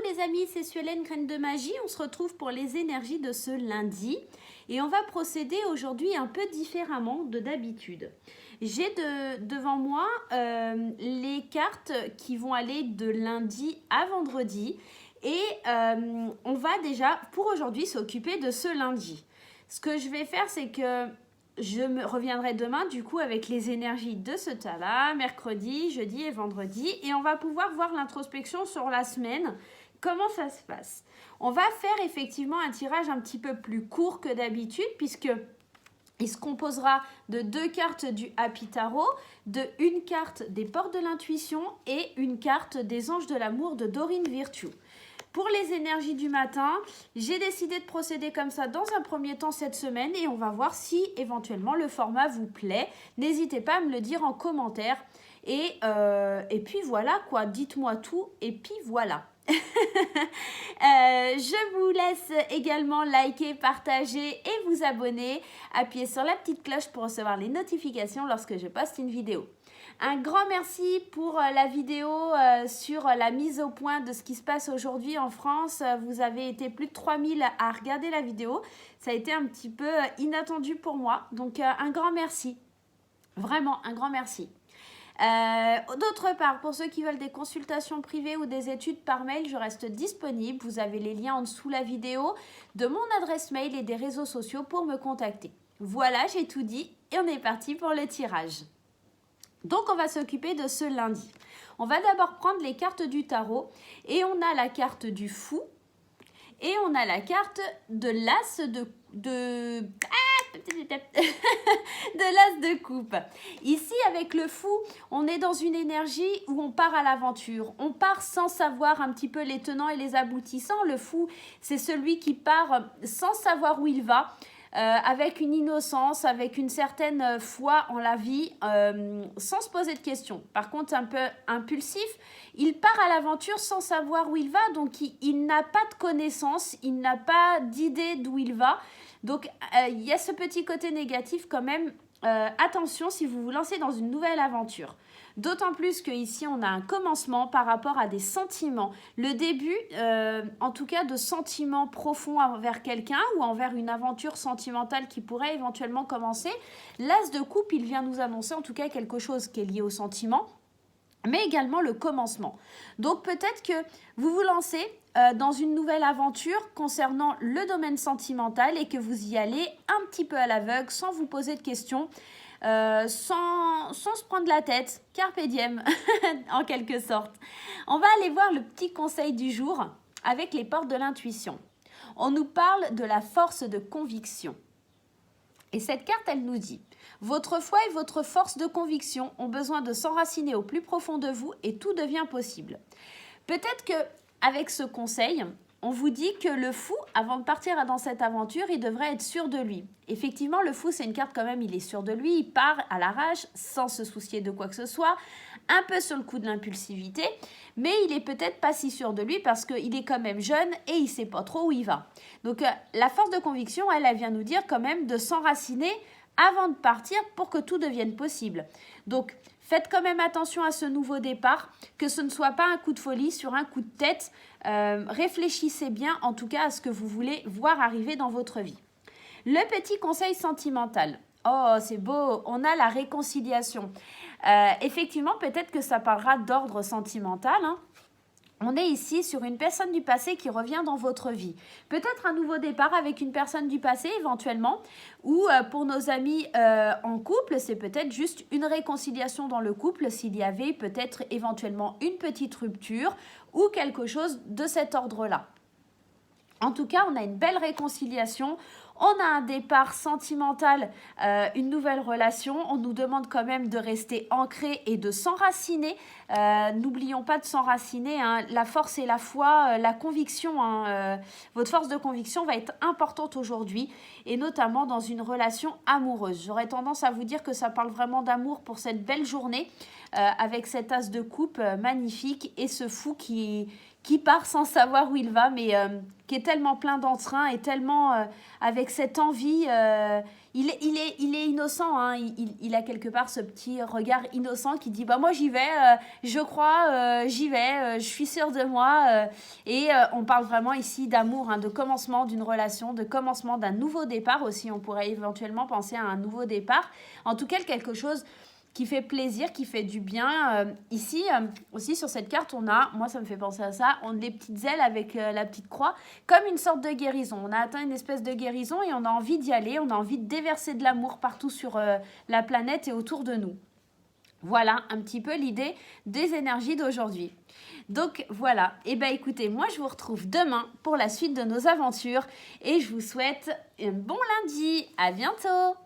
les amis, c'est Suelen, Graine de Magie. On se retrouve pour les énergies de ce lundi. Et on va procéder aujourd'hui un peu différemment de d'habitude. J'ai devant moi les cartes qui vont aller de lundi à vendredi. Et on va déjà, pour aujourd'hui, s'occuper de ce lundi. Ce que je vais faire, c'est que je me reviendrai demain du coup avec les énergies de ce tas-là, mercredi, jeudi et vendredi. Et on va pouvoir voir l'introspection sur la semaine, comment ça se passe. On va faire effectivement un tirage un petit peu plus court que d'habitude puisque il se composera de 2 cartes du Happy Tarot, de une carte des portes de l'intuition et une carte des anges de l'amour de Dorine Virtue. Pour les énergies du matin, j'ai décidé de procéder comme ça dans un premier temps cette semaine et on va voir si éventuellement le format vous plaît. N'hésitez pas à me le dire en commentaire. Et puis voilà quoi, dites-moi tout et puis voilà. Je vous laisse également liker, partager et vous abonner. Appuyez sur la petite cloche pour recevoir les notifications lorsque je poste une vidéo. Un grand merci pour la vidéo sur la mise au point de ce qui se passe aujourd'hui en France. Vous avez été plus de 3000 à regarder la vidéo. Ça a été un petit peu inattendu pour moi. Donc un grand merci. Vraiment un grand merci. D'autre part, pour ceux qui veulent des consultations privées ou des études par mail, je reste disponible. Vous avez les liens en dessous la vidéo de mon adresse mail et des réseaux sociaux pour me contacter. Voilà, j'ai tout dit et on est parti pour le tirage. Donc, on va s'occuper de ce lundi. On va d'abord prendre les cartes du tarot et on a la carte du fou et on a la carte de l'as de l'as de coupe. Ici, avec le fou, on est dans une énergie où on part à l'aventure. On part sans savoir un petit peu les tenants et les aboutissants. Le fou, c'est celui qui part sans savoir où il va. Avec une innocence, avec une certaine foi en la vie, sans se poser de questions. Par contre, un peu impulsif, il part à l'aventure sans savoir où il va, donc il n'a pas de connaissances, il n'a pas d'idée d'où il va. Donc, il y a ce petit côté négatif quand même. Attention si vous vous lancez dans une nouvelle aventure. D'autant plus qu'ici, on a un commencement par rapport à des sentiments. Le début, en tout cas, de sentiments profonds envers quelqu'un ou envers une aventure sentimentale qui pourrait éventuellement commencer. L'as de coupe, il vient nous annoncer en tout cas quelque chose qui est lié au sentiment, mais également le commencement. Donc peut-être que vous vous lancez dans une nouvelle aventure concernant le domaine sentimental et que vous y allez un petit peu à l'aveugle, sans vous poser de questions. Sans se prendre la tête, carpe diem en quelque sorte. On va aller voir le petit conseil du jour avec les portes de l'intuition. On nous parle de la force de conviction. Et cette carte, elle nous dit « Votre foi et votre force de conviction ont besoin de s'enraciner au plus profond de vous et tout devient possible. » Peut-être qu'avec ce conseil, on vous dit que le fou, avant de partir dans cette aventure, il devrait être sûr de lui. Effectivement, le fou, c'est une carte quand même, il est sûr de lui, il part à l'arrache, sans se soucier de quoi que ce soit, un peu sur le coup de l'impulsivité, mais il est peut-être pas si sûr de lui parce qu'il est quand même jeune et il sait pas trop où il va. Donc, la force de conviction, elle vient nous dire quand même de s'enraciner avant de partir pour que tout devienne possible. Donc, faites quand même attention à ce nouveau départ, que ce ne soit pas un coup de folie sur un coup de tête. Réfléchissez bien en tout cas à ce que vous voulez voir arriver dans votre vie. Le petit conseil sentimental. Oh, c'est beau, on a la réconciliation. Effectivement, peut-être que ça parlera d'ordre sentimental, hein. On est ici sur une personne du passé qui revient dans votre vie. Peut-être un nouveau départ avec une personne du passé éventuellement. Ou pour nos amis en couple, c'est peut-être juste une réconciliation dans le couple s'il y avait peut-être éventuellement une petite rupture ou quelque chose de cet ordre-là. En tout cas, on a une belle réconciliation. On a un départ sentimental, une nouvelle relation. On nous demande quand même de rester ancré et de s'enraciner. N'oublions pas de s'enraciner, hein. La force et la foi, la conviction, hein, votre force de conviction va être importante aujourd'hui et notamment dans une relation amoureuse. J'aurais tendance à vous dire que ça parle vraiment d'amour pour cette belle journée. avec cet as de coupe magnifique et ce fou qui part sans savoir où il va, mais qui est tellement plein d'entrain et tellement avec cette envie. Il est innocent, hein, il a quelque part ce petit regard innocent qui dit bah moi j'y vais, je crois, j'y vais, je suis sûre de moi. Et on parle vraiment ici d'amour, hein, de commencement d'une relation, de commencement d'un nouveau départ aussi. On pourrait éventuellement penser à un nouveau départ. En tout cas, quelque chose qui fait plaisir, qui fait du bien. Ici, aussi sur cette carte, on a, moi ça me fait penser à ça, on a des petites ailes avec la petite croix, comme une sorte de guérison. On a atteint une espèce de guérison et on a envie d'y aller, on a envie de déverser de l'amour partout sur la planète et autour de nous. Voilà un petit peu l'idée des énergies d'aujourd'hui. Donc voilà, et bien écoutez, moi je vous retrouve demain pour la suite de nos aventures et je vous souhaite un bon lundi. À bientôt!